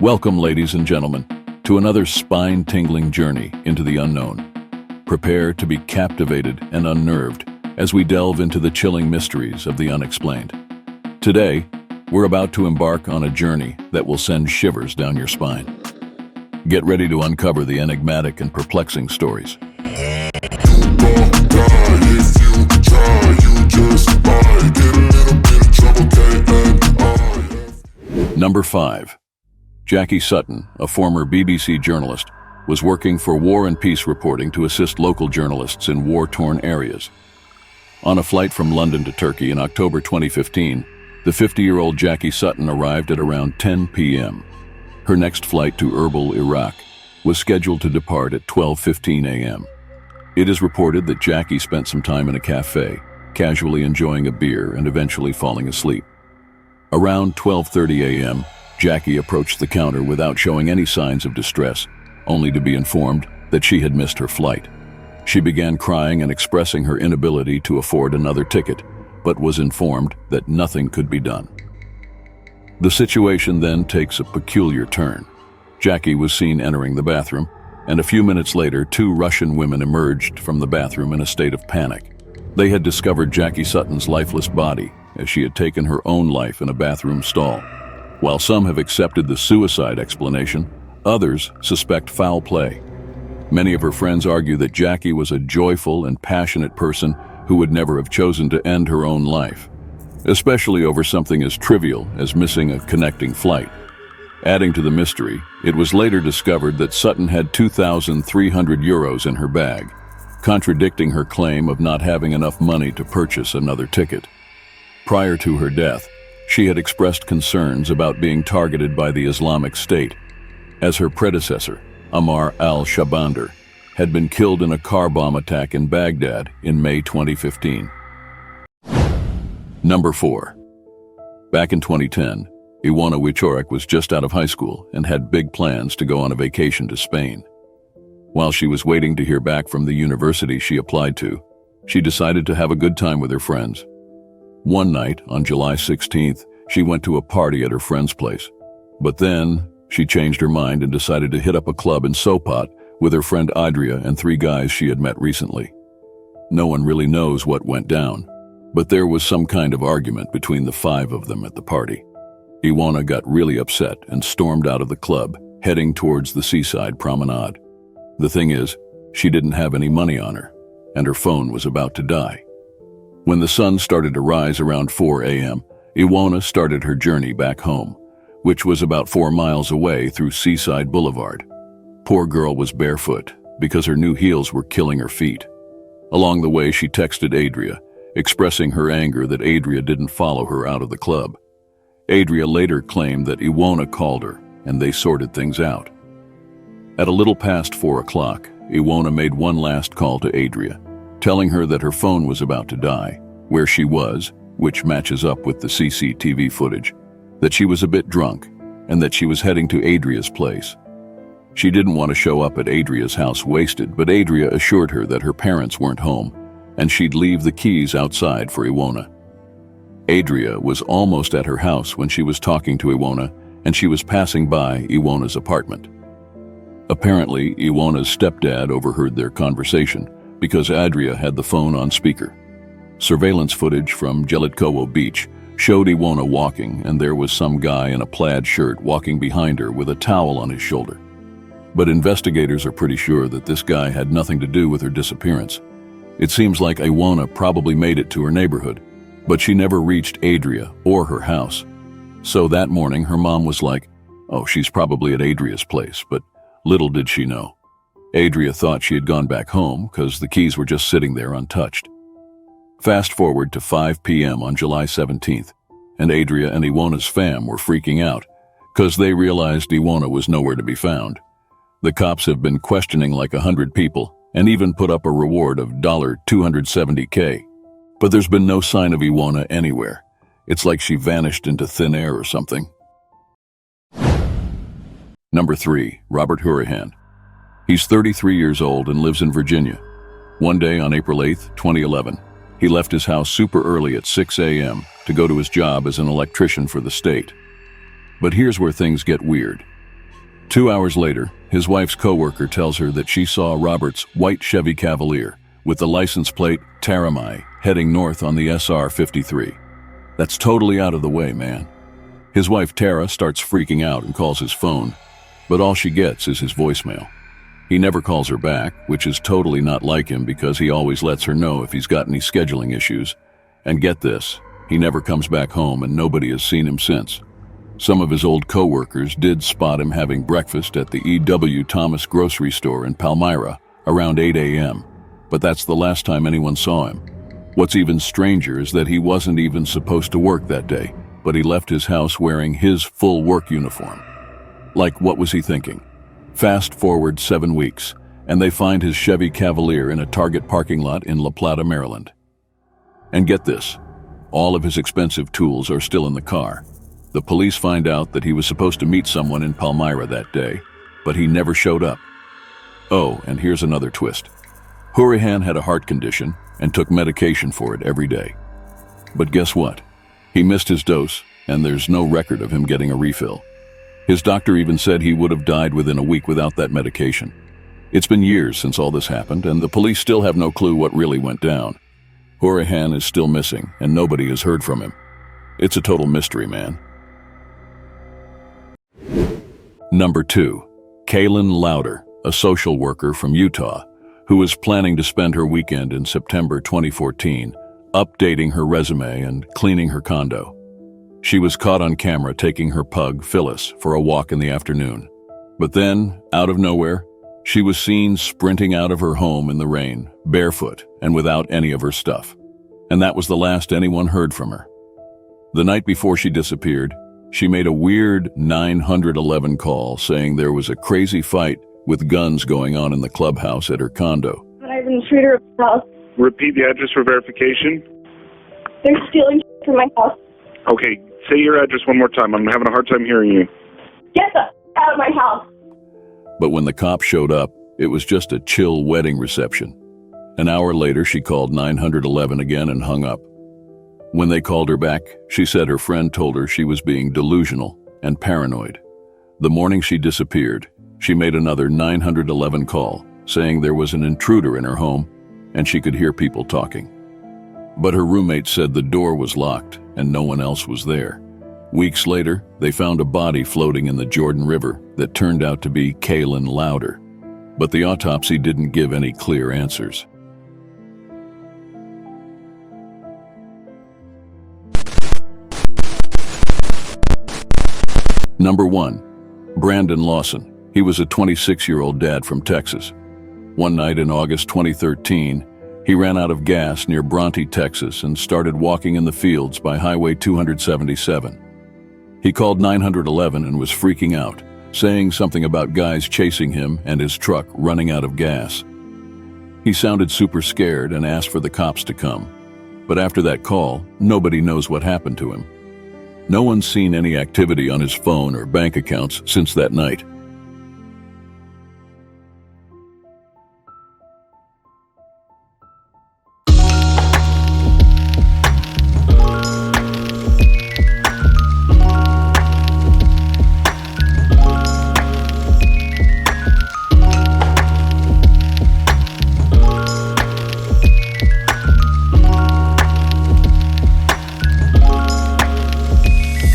Welcome, ladies and gentlemen, to another spine-tingling journey into the unknown. Prepare to be captivated and unnerved as we delve into the chilling mysteries of the unexplained. Today, we're about to embark on a journey that will send shivers down your spine. Get ready to uncover the enigmatic and perplexing stories. Number 5. Jackie Sutton, a former BBC journalist, was working for War and Peace reporting to assist local journalists in war-torn areas. On a flight from London to Turkey in October 2015, the 50-year-old Jackie Sutton arrived at around 10 p.m. Her next flight to Erbil, Iraq, was scheduled to depart at 12:15 a.m. It is reported that Jackie spent some time in a cafe, casually enjoying a beer and eventually falling asleep. Around 12:30 a.m., Jackie approached the counter without showing any signs of distress, only to be informed that she had missed her flight. She began crying and expressing her inability to afford another ticket, but was informed that nothing could be done. The situation then takes a peculiar turn. Jackie was seen entering the bathroom, and a few minutes later, 2 Russian women emerged from the bathroom in a state of panic. They had discovered Jackie Sutton's lifeless body, as she had taken her own life in a bathroom stall. While some have accepted the suicide explanation, others suspect foul play. Many of her friends argue that Jackie was a joyful and passionate person who would never have chosen to end her own life, especially over something as trivial as missing a connecting flight. Adding to the mystery, it was later discovered that Sutton had 2,300 euros in her bag, contradicting her claim of not having enough money to purchase another ticket. Prior to her death, she had expressed concerns about being targeted by the Islamic State, as her predecessor, Ammar al-Shabandar, had been killed in a car bomb attack in Baghdad in May 2015. Number 4. Back in 2010, Iana Wior was just out of high school and had big plans to go on a vacation to Spain. While she was waiting to hear back from the university she applied to, she decided to have a good time with her friends. One night, on July 16th, she went to a party at her friend's place. But then, she changed her mind and decided to hit up a club in Sopot with her friend Adria and 3 guys she had met recently. No one really knows what went down, but there was some kind of argument between the 5 of them at the party. Iana got really upset and stormed out of the club, heading towards the seaside promenade. The thing is, she didn't have any money on her, and her phone was about to die. When the sun started to rise around 4 a.m., Iana started her journey back home, which was about 4 miles away through Seaside Boulevard. Poor girl was barefoot because her new heels were killing her feet. Along the way, she texted Adria, expressing her anger that Adria didn't follow her out of the club. Adria later claimed that Iana called her, and they sorted things out. At a little past 4 o'clock, Iana made one last call to Adria, telling her that her phone was about to die, where she was, which matches up with the CCTV footage, that she was a bit drunk, and that she was heading to Adria's place. She didn't want to show up at Adria's house wasted, but Adria assured her that her parents weren't home, and she'd leave the keys outside for Iana. Adria was almost at her house when she was talking to Iana, and she was passing by Iwana's apartment. Apparently, Iwana's stepdad overheard their conversation, because Adria had the phone on speaker. Surveillance footage from Jelitkowo Beach showed Iana walking, and there was some guy in a plaid shirt walking behind her with a towel on his shoulder. But investigators are pretty sure that this guy had nothing to do with her disappearance. It seems like Iana probably made it to her neighborhood, but she never reached Adria or her house. So that morning, her mom was like, "Oh, she's probably at Adria's place," but little did she know. Adria thought she had gone back home because the keys were just sitting there untouched. Fast forward to 5 p.m. on July 17th, and Adria and Iwana's fam were freaking out because they realized Iana was nowhere to be found. The cops have been questioning like 100 people and even put up a reward of $270K. But there's been no sign of Iana anywhere. It's like she vanished into thin air or something. Number 3. Robert Huran. He's 33 years old and lives in Virginia. One day on April 8th, 2011, he left his house super early at 6 a.m. to go to his job as an electrician for the state. But here's where things get weird. 2 hours later, his wife's coworker tells her that she saw Robert's white Chevy Cavalier with the license plate Taramai heading north on the SR-53. That's totally out of the way, man. His wife Tara starts freaking out and calls his phone, but all she gets is his voicemail. He never calls her back, which is totally not like him because he always lets her know if he's got any scheduling issues. And get this, he never comes back home and nobody has seen him since. Some of his old co-workers did spot him having breakfast at the E.W. Thomas grocery store in Palmyra around 8 a.m., but that's the last time anyone saw him. What's even stranger is that he wasn't even supposed to work that day, but he left his house wearing his full work uniform. Like, what was he thinking? Fast forward 7 weeks, and they find his Chevy Cavalier in a Target parking lot in La Plata, Maryland. And get this, all of his expensive tools are still in the car. The police find out that he was supposed to meet someone in Palmyra that day, but he never showed up. Oh, and here's another twist. Huran had a heart condition and took medication for it every day. But guess what? He missed his dose, and there's no record of him getting a refill. His doctor even said he would have died within a week without that medication. It's been years since all this happened, and the police still have no clue what really went down. Huran is still missing, and nobody has heard from him. It's a total mystery, man. Number 2. Kayla Louder, a social worker from Utah, who was planning to spend her weekend in September 2014, updating her resume and cleaning her condo. She was caught on camera taking her pug, Phyllis, for a walk in the afternoon. But then, out of nowhere, she was seen sprinting out of her home in the rain, barefoot and without any of her stuff. And that was the last anyone heard from her. The night before she disappeared, she made a weird 911 call saying there was a crazy fight with guns going on in the clubhouse at her condo. I have an intruder at my house. Repeat the address for verification. They're stealing from my house. Okay, say your address one more time. I'm having a hard time hearing you. Get the out of my house. But when the cops showed up, it was just a chill wedding reception. An hour later, she called 911 again and hung up. When they called her back, she said her friend told her she was being delusional and paranoid. The morning she disappeared, she made another 911 call, saying there was an intruder in her home and she could hear people talking. But her roommate said the door was locked and no one else was there. Weeks later, they found a body floating in the Jordan River that turned out to be Kayla Louder. But the autopsy didn't give any clear answers. Number 1. Brandon Lawson. He was a 26-year-old dad from Texas. One night in August 2013, he ran out of gas near Bronte, Texas, and started walking in the fields by Highway 277. He called 911 and was freaking out, saying something about guys chasing him and his truck running out of gas. He sounded super scared and asked for the cops to come. But after that call, nobody knows what happened to him. No one's seen any activity on his phone or bank accounts since that night.